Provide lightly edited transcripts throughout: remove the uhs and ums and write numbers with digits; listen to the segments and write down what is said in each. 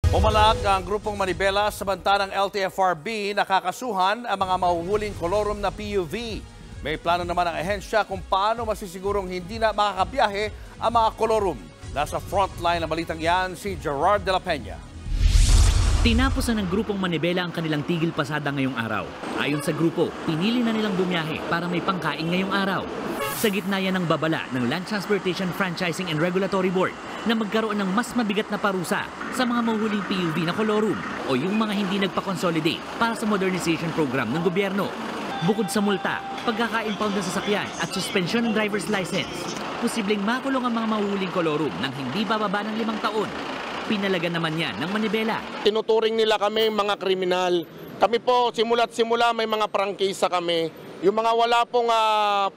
Pumalag ang grupong Manibela samantalang LTFRB nakakasuhan ang mga mahuhuling kolorum na PUV. May plano naman ang ahensya kung paano masisigurong hindi na makakabiyahe ang mga kolorum. Nasa frontline ng balitang yan si Gerard de la Peña. Tinapusan ng grupong Manibela ang kanilang tigil pasada ngayong araw. Ayon sa grupo, pinili na nilang bumiyahe para may pangkain ngayong araw. Sa gitna yan ng babala ng Land Transportation Franchising and Regulatory Board na magkaroon ng mas mabigat na parusa sa mga mahuhuling PUV na kolorum o yung mga hindi nagpa-consolidate para sa modernization program ng gobyerno. Bukod sa multa, pagkaka-impound ng sasakyan at suspensyon ng driver's license, posibleng makulong ang mga mahuhuling kolorum ng hindi bababa ng 5 taon. Pinalagan naman yan ng Manibela. Tinuturing nila kami mga kriminal. Kami po simula't simula may mga prangkisa kami. Yung mga wala pong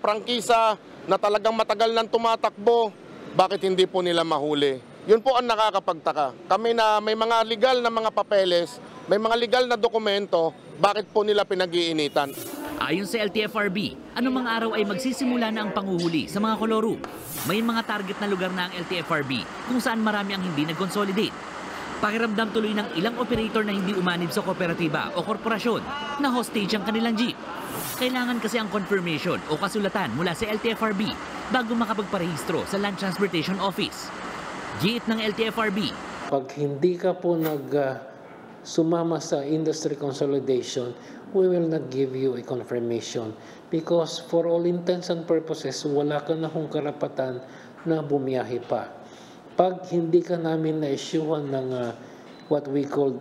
prangkisa na talagang matagal nang tumatakbo, bakit hindi po nila mahuli? Yun po ang nakakapagtaka. Kami na may mga legal na mga papeles, may mga legal na dokumento, bakit po nila pinag-iinitan? Ayon sa LTFRB, anumang araw ay magsisimula na ang panguhuli sa mga kolorum. May mga target na lugar na ang LTFRB kung saan marami ang hindi nag-consolidate. Pakiramdam tuloy ng ilang operator na hindi umanib sa kooperatiba o korporasyon na hostage ang kanilang jeep. Kailangan kasi ang confirmation o kasulatan mula sa LTFRB bago makapagparehistro sa Land Transportation Office. Giit ng LTFRB. Pag hindi ka po sumama sa industry consolidation, we will not give you a confirmation because for all intents and purposes, wala ka na kung karapatan na bumiyahe pa. Pag hindi ka namin na-issuehan ng what we call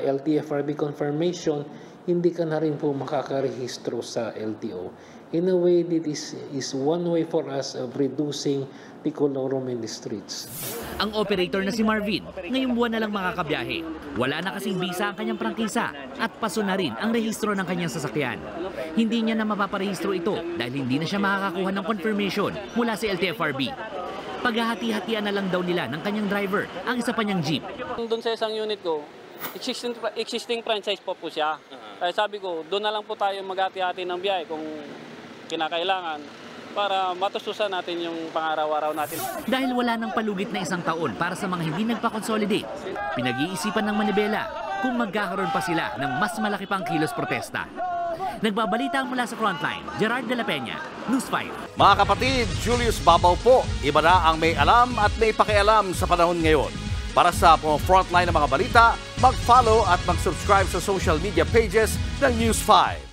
LTFRB confirmation, hindi ka na rin po makakarehistro sa LTO. In a way, this is one way for us of reducing the kolorum in the streets. Ang operator na si Marvin, ngayong buwan na lang makakabiyahe. Wala na kasing visa ang kanyang prangkisa at paso na rin ang rehistro ng kanyang sasakyan. Hindi niya na mapaparehistro ito dahil hindi na siya makakakuha ng confirmation mula sa LTFRB. Paghahati-hatian na lang daw nila ng kanyang driver ang isa pa niyang jeep. Doon sa isang unit ko, existing franchise po siya. Kaya sabi ko, doon na lang po tayo maghati-hati ng biyahe kung kinakailangan para matustusan natin yung pangaraw-araw natin. Dahil wala nang palugit na 1 taon para sa mga hindi nagpa-consolidate, pinag-iisipan ng Manibela kung magkakaroon pa sila ng mas malaki pang kilos protesta. Nagbabalita mula sa Frontline, Gerard de la Peña, News 5. Mga kapatid, Julius Babaw po. Iba na ang may alam at may pakialam sa panahon ngayon. Para sa Frontline ng mga balita, mag-follow at mag-subscribe sa social media pages ng News 5.